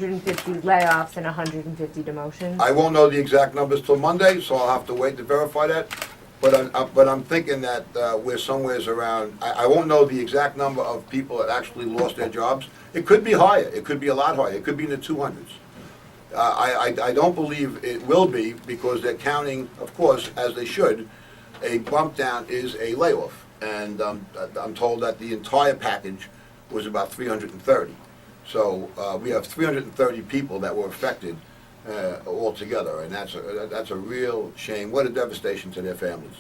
150 layoffs and 150 demotions? I won't know the exact numbers till Monday, so I'll have to wait to verify that. But I'm thinking that we're somewheres around, I won't know the exact number of people that actually lost their jobs. It could be higher, it could be a lot higher, it could be in the 200s. I don't believe it will be, because they're counting, of course, as they should, a bump down is a layoff. And I'm told that the entire package was about 330. So we have 330 people that were affected altogether, and that's a real shame. What a devastation to their families.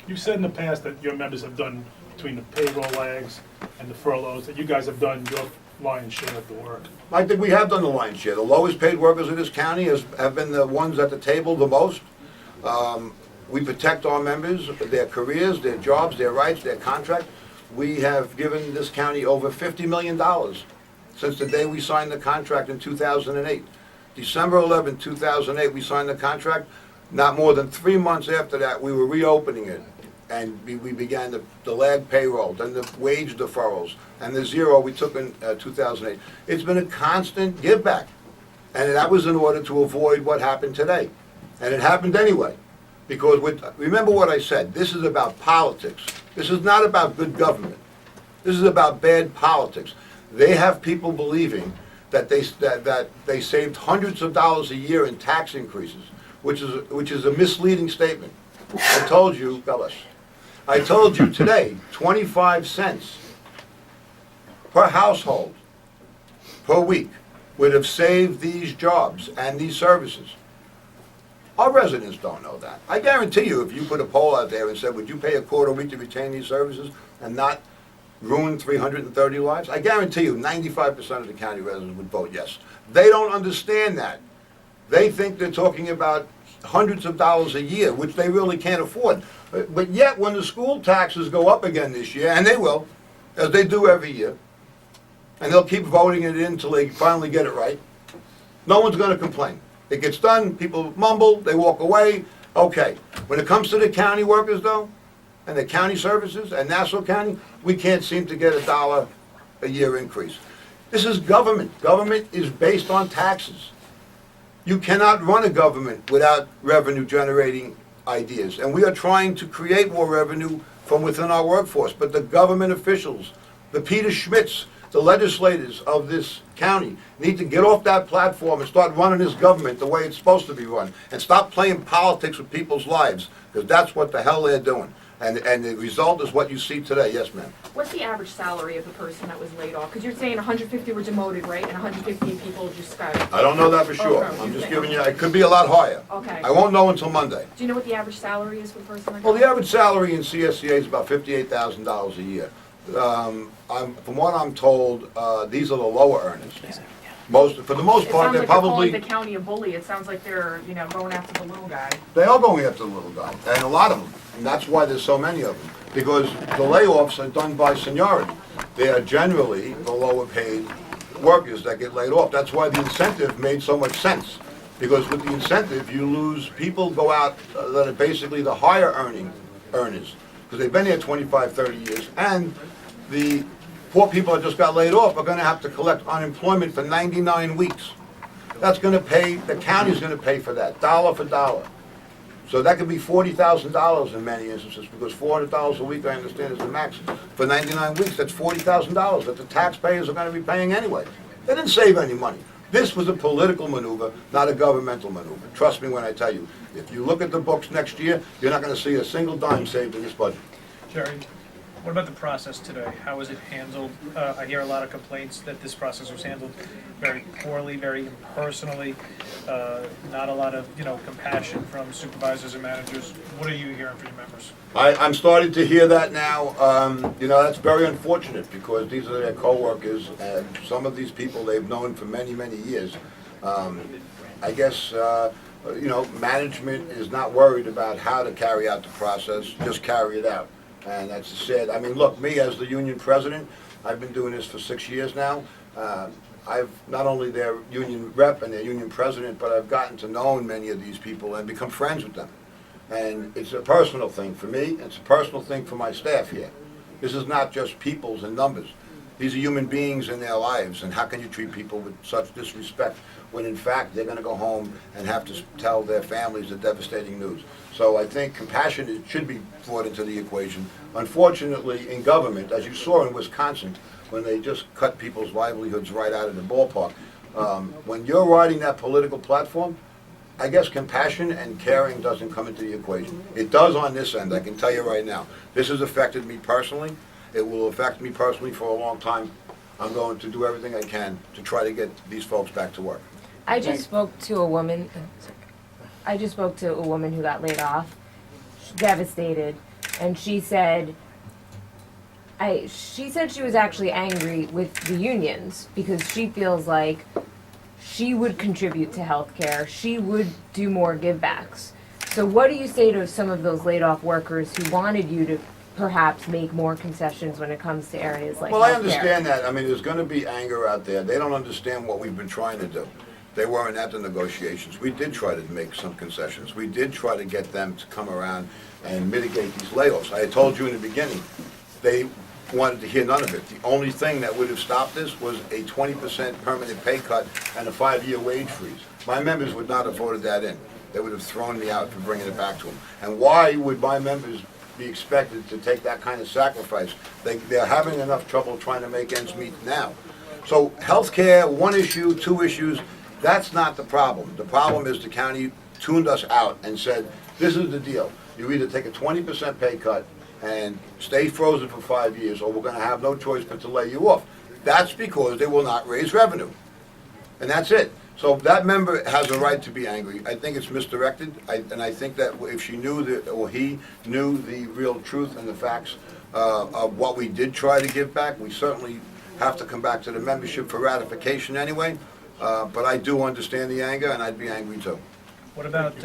You said in the past that your members have done, between the payroll lags and the furloughs, that you guys have done your lion's share of the work. I think we have done the lion's share. The lowest paid workers in this county have been the ones at the table the most. We protect our members, their careers, their jobs, their rights, their contract. We have given this county over $50 million since the day we signed the contract in 2008. December 11, 2008, we signed the contract. Not more than 3 months after that, we were reopening it. And we began the lag payroll, then the wage deferrals, and the zero we took in 2008. It's been a constant give back. And that was in order to avoid what happened today. And it happened anyway. Because remember what I said, this is about politics. This is not about good government. This is about bad politics. They have people believing that they saved hundreds of dollars a year in tax increases, which is a misleading statement. I told you, fellas, I told you today, 25 cents per household per week would have saved these jobs and these services. Our residents don't know that. I guarantee you, if you put a poll out there and said, would you pay a quarter a week to retain these services and not ruin 330 lives? I guarantee you 95% of the county residents would vote yes. They don't understand that. They think they're talking about hundreds of dollars a year, which they really can't afford. But yet, when the school taxes go up again this year, and they will, as they do every year, and they'll keep voting it in until they finally get it right, no one's going to complain. It gets done, people mumble, they walk away, okay. When it comes to the county workers, though, and the county services, and Nassau County, we can't seem to get $1 a year increase. This is government. Government is based on taxes. You cannot run a government without revenue generating ideas. And we are trying to create more revenue from within our workforce. But the government officials, the Peter Schmidts, the legislators of this county need to get off that platform and start running this government the way it's supposed to be run. And stop playing politics with people's lives, because that's what the hell they're doing. And the result is what you see today. Yes, ma'am. What's the average salary of the person that was laid off? Because you're saying 150 were demoted, right? And 150 people just got... I don't know that for sure. Okay. I'm just giving you, it could be a lot higher. Okay. I won't know until Monday. Do you know what the average salary is for the person that got... Well, the average salary in CSCA is about $58,000 a year. From what I'm told, these are the lower earners. For the most part, they're probably... It sounds like they're calling the county a bully. It sounds like they're, going after the little guy. They are going after the little guy, and a lot of them. And that's why there's so many of them. Because the layoffs are done by seniority. They are generally the lower paid workers that get laid off. That's why the incentive made so much sense. Because with the incentive, you lose, people go out that are basically the higher earners. Because they've been here 25, 30 years. And the poor people that just got laid off are going to have to collect unemployment for 99 weeks. That's going to pay, the county's going to pay for that, dollar for dollar. So that could be $40,000 in many instances, because $400 a week, I understand, is the max. For 99 weeks, that's $40,000 that the taxpayers are going to be paying anyway. They didn't save any money. This was a political maneuver, not a governmental maneuver. Trust me when I tell you. If you look at the books next year, you're not going to see a single dime saved in this budget. Jerry, what about the process today? How was it handled? I hear a lot of complaints that this process was handled very poorly, very impersonally, not a lot of, compassion from supervisors and managers. What are you hearing from your members? I'm starting to hear that now. That's very unfortunate, because these are their co-workers, and some of these people they've known for many, many years. I guess, management is not worried about how to carry out the process, just carry it out. And that's sad. I mean, look, me as the union president, I've been doing this for 6 years now. I've not only their union rep and their union president, but I've gotten to know many of these people and become friends with them. And it's a personal thing for me. It's a personal thing for my staff here. This is not just peoples and numbers. These are human beings in their lives, and how can you treat people with such disrespect when in fact they're gonna go home and have to tell their families the devastating news? So I think compassion should be brought into the equation. Unfortunately, in government, as you saw in Wisconsin, when they just cut people's livelihoods right out of the ballpark, when you're riding that political platform, I guess compassion and caring doesn't come into the equation. It does on this end, I can tell you right now. This has affected me personally. It will affect me personally for a long time. I'm going to do everything I can to try to get these folks back to work. I just spoke to a woman. Who got laid off, devastated, and she said she was actually angry with the unions because she feels like she would contribute to healthcare. She would do more givebacks. So what do you say to some of those laid off workers who wanted you to perhaps make more concessions when it comes to areas like Well, I healthcare? understand that. I mean, there's going to be anger out there. They don't understand what we've been trying to do. They weren't at the negotiations. We did try to make some concessions. We did try to get them to come around and mitigate these layoffs. I had told you in the beginning, they wanted to hear none of it. The only thing that would have stopped this was a 20% permanent pay cut and a 5-year wage freeze. My members would not have voted that in. They would have thrown me out for bringing it back to them. And why would my members be expected to take that kind of sacrifice? They're having enough trouble trying to make ends meet now. So healthcare, one issue, two issues, that's not the problem. The problem is the county tuned us out and said, this is the deal. You either take a 20% pay cut and stay frozen for 5 years, or we're going to have no choice but to lay you off. That's because they will not raise revenue. And that's it. So that member has a right to be angry. I think it's misdirected, and I think that if she knew or he knew the real truth and the facts of what we did try to give back, we certainly have to come back to the membership for ratification anyway. But I do understand the anger, and I'd be angry too. What about,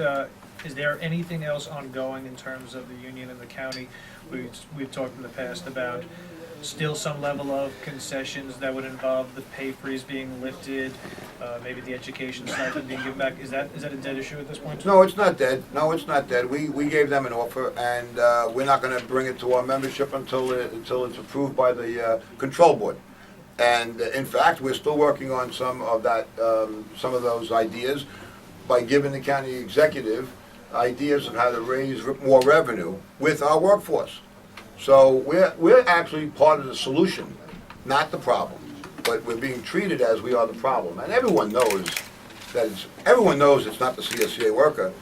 is there anything else ongoing in terms of the union and the county? We've talked in the past about still some level of concessions that would involve the pay freeze being lifted, maybe the education stipend being given back. Is that a dead issue at this point? No, it's not dead. No, it's not dead. We gave them an offer, and we're not going to bring it to our membership until it's approved by the control board. And in fact, we're still working on some of those ideas by giving the county executive ideas of how to raise more revenue with our workforce. So we're actually part of the solution, not the problem. But we're being treated as we are the problem. And everyone knows it's not the CSCA worker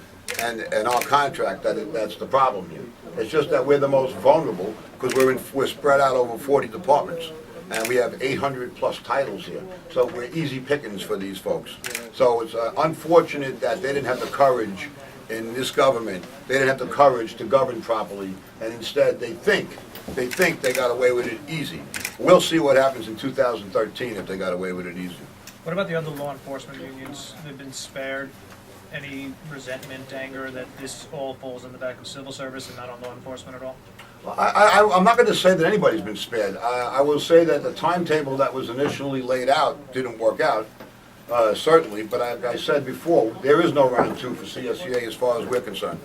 and our contract that's the problem here. It's just that we're the most vulnerable because we're spread out over 40 departments. And we have 800 plus titles here. So we're easy pickings for these folks. So it's unfortunate that they didn't have the courage in this government. They didn't have the courage to govern properly. And instead they think they got away with it easy. We'll see what happens in 2013 if they got away with it easy. What about the other law enforcement unions? They've been spared. Any resentment, anger that this all falls in the back of civil service and not on law enforcement at all? I'm not going to say that anybody's been spared. I will say that the timetable that was initially laid out didn't work out, certainly, but I said before, there is no round two for CSCA as far as we're concerned.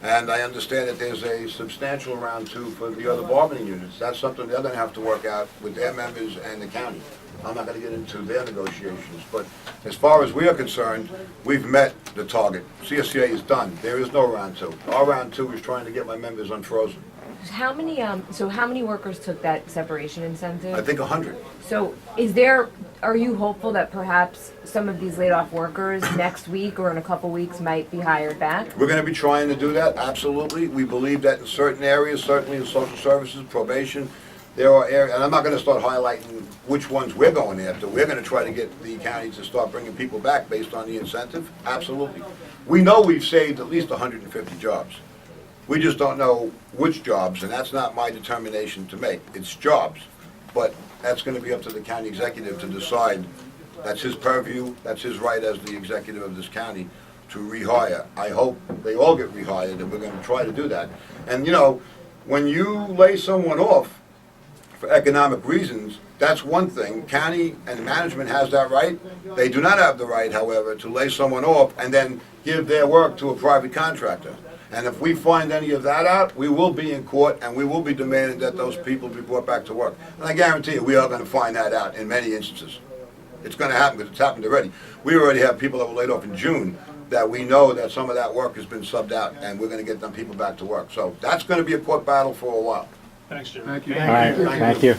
And I understand that there's a substantial round two for the other bargaining units. That's something they're going to have to work out with their members and the county. I'm not going to get into their negotiations, but as far as we are concerned, we've met the target. CSCA is done. There is no round two. Our round two is trying to get my members unfrozen. How many workers took that separation incentive? I think 100. So are you hopeful that perhaps some of these laid off workers next week or in a couple weeks might be hired back? We're going to be trying to do that, absolutely. We believe that in certain areas, certainly in social services, probation, there are areas, and I'm not going to start highlighting which ones we're going after. We're going to try to get the county to start bringing people back based on the incentive, absolutely. We know we've saved at least 150 jobs. We just don't know which jobs, and that's not my determination to make. It's jobs, but that's going to be up to the county executive to decide. That's his purview, that's his right as the executive of this county to rehire. I hope they all get rehired, and we're going to try to do that. And you know, when you lay someone off for economic reasons, that's one thing. County and management has that right. They do not have the right, however, to lay someone off and then give their work to a private contractor. And if we find any of that out, we will be in court and we will be demanding that those people be brought back to work. And I guarantee you, we are gonna find that out in many instances. It's gonna happen because it's happened already. We already have people that were laid off in June that we know that some of that work has been subbed out and we're gonna get them people back to work. So that's gonna be a court battle for a while. Thanks, Jerry. Thank you. All right, thank you.